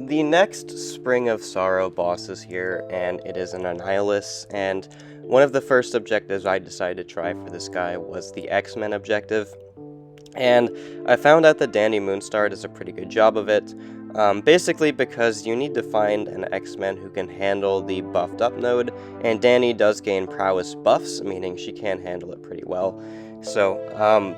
the next Spring of Sorrow boss is here, and it is an Annihilus, and one of the first objectives I decided to try for this guy was the X-Men objective, and I found out that Dani Moonstar does a pretty good job of it, basically because you need to find an X-Men who can handle the buffed up node, and Dani does gain prowess buffs, meaning she can handle it pretty well. So,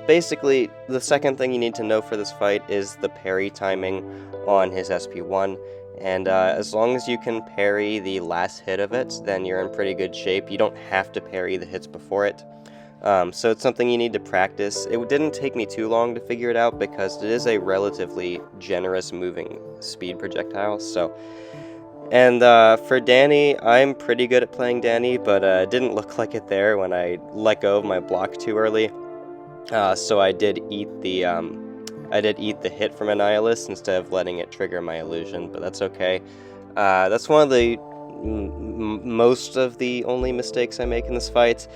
basically, the second thing you need to know for this fight is the parry timing on his SP1, and as long as you can parry the last hit of it, then you're in pretty good shape. You don't have to parry the hits before it. So it's something you need to practice. It didn't take me too long to figure it out because it is a relatively generous moving speed projectile, so... And for Dani, I'm pretty good at playing Dani, but it didn't look like it there when I let go of my block too early. So I did eat the hit from Annihilus instead of letting it trigger my illusion, but that's okay. That's one of the most of the only mistakes I make in this fight.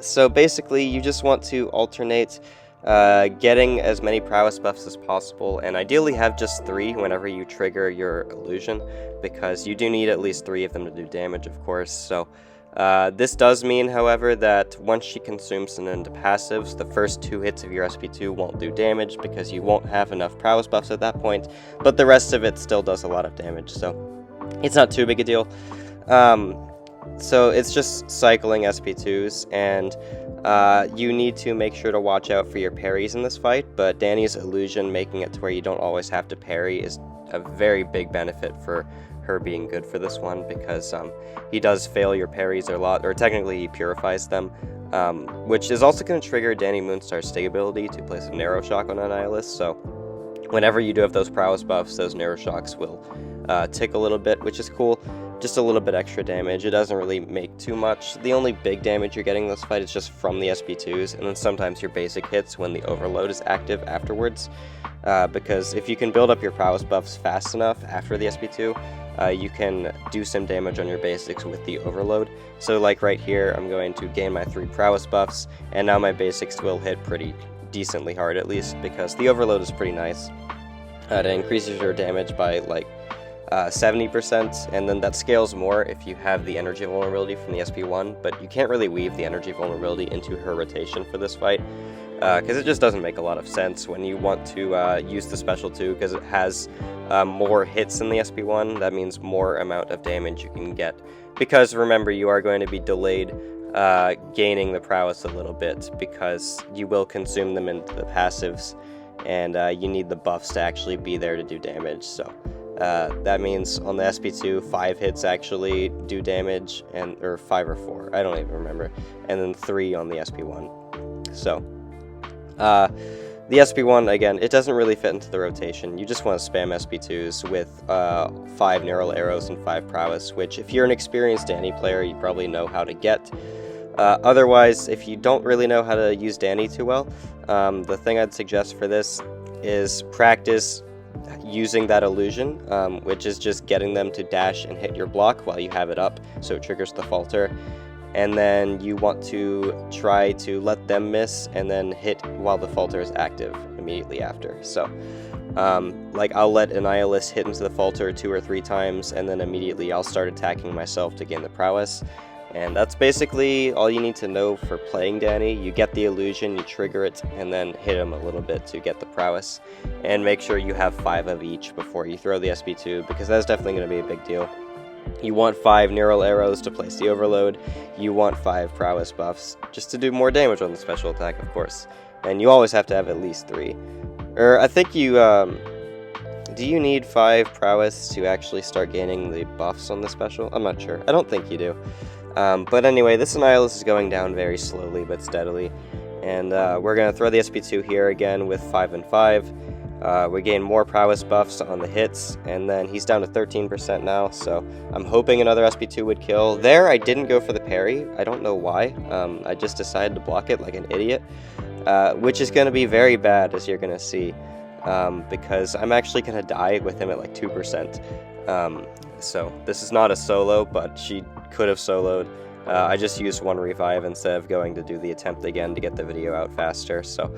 So basically, you just want to alternate getting as many prowess buffs as possible, and ideally have just 3 whenever you trigger your illusion, because you do need at least 3 of them to do damage, of course. So this does mean, however, that once she consumes them into passives, the first 2 hits of your SP2 won't do damage because you won't have enough prowess buffs at that point, but the rest of it still does a lot of damage, so it's not too big a deal. So it's just cycling SP2s, and you need to make sure to watch out for your parries in this fight, but Dani's illusion making it to where you don't always have to parry is a very big benefit for her being good for this one, because he does fail your parries a lot, or technically he purifies them, which is also going to trigger Dani Moonstar's stay ability to place a narrow shock on Annihilus, so whenever you do have those prowess buffs, those narrow shocks will tick a little bit, which is cool. Just a little bit extra damage. It doesn't really make too much. The only big damage you're getting in this fight is just from the SP2s, and then sometimes your basic hits when the overload is active afterwards, because if you can build up your prowess buffs fast enough after the SP2, you can do some damage on your basics with the overload. So like right here, I'm going to gain my 3 prowess buffs, and now my basics will hit pretty decently hard at least, because the overload is pretty nice. It increases your damage by like 70%, and then that scales more if you have the energy vulnerability from the SP1, but you can't really weave the energy vulnerability into her rotation for this fight, because it just doesn't make a lot of sense when you want to use the special 2, because it has more hits than the SP1. That means more amount of damage you can get, because remember, you are going to be delayed gaining the prowess a little bit, because you will consume them into the passives, and you need the buffs to actually be there to do damage, so... that means on the SP2, 5 hits actually do damage, or 5 or 4, I don't even remember, and then 3 on the SP1. So, the SP1, again, it doesn't really fit into the rotation. You just want to spam SP2s with 5 neural arrows and 5 prowess, which if you're an experienced Dani player, you probably know how to get. Otherwise, if you don't really know how to use Dani too well, the thing I'd suggest for this is practice using that illusion, which is just getting them to dash and hit your block while you have it up, so it triggers the falter, and then you want to try to let them miss and then hit while the falter is active immediately after. So like I'll let Annihilus hit into the falter 2 or 3 times, and then immediately I'll start attacking myself to gain the prowess. And that's basically all you need to know for playing Dani. You get the illusion, you trigger it, and then hit him a little bit to get the prowess. And make sure you have 5 of each before you throw the SP2, because that's definitely going to be a big deal. You want 5 neural arrows to place the overload. You want 5 prowess buffs, just to do more damage on the special attack, of course. And you always have to have at least 3. Or I think you, do you need 5 prowess to actually start gaining the buffs on the special? I'm not sure. I don't think you do. But anyway, this Annihilus is going down very slowly but steadily, and we're going to throw the SP2 here again with 5 and 5. We gain more prowess buffs on the hits, and then he's down to 13% now, so I'm hoping another SP2 would kill. There, I didn't go for the parry. I don't know why. I just decided to block it like an idiot, which is going to be very bad, as you're going to see, because I'm actually going to die with him at like 2%. So this is not a solo, but she could have soloed. I just used 1 revive instead of going to do the attempt again to get the video out faster, so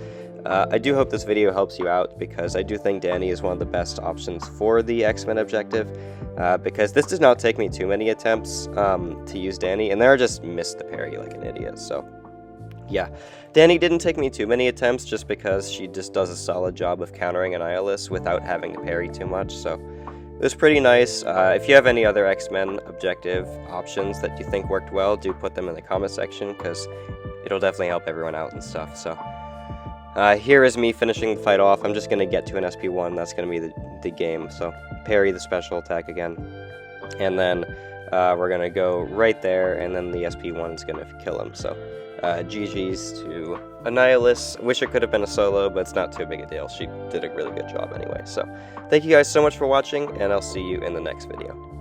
I do hope this video helps you out, because I do think Dani is one of the best options for the X-Men objective, because this does not take me too many attempts to use Dani, and there I just missed the parry like an idiot, so yeah. Dani didn't take me too many attempts just because she just does a solid job of countering Annihilus without having to parry too much, so it was pretty nice. If you have any other X-Men objective options that you think worked well, do put them in the comment section, because it'll definitely help everyone out and stuff, so here is me finishing the fight off. I'm just going to get to an SP1, that's going to be the game, so parry the special attack again, and then we're going to go right there, and then the SP1 is going to kill him, so GG's to Annihilus. Wish it could have been a solo, but it's not too big a deal. She did a really good job anyway, so thank you guys so much for watching, and I'll see you in the next video.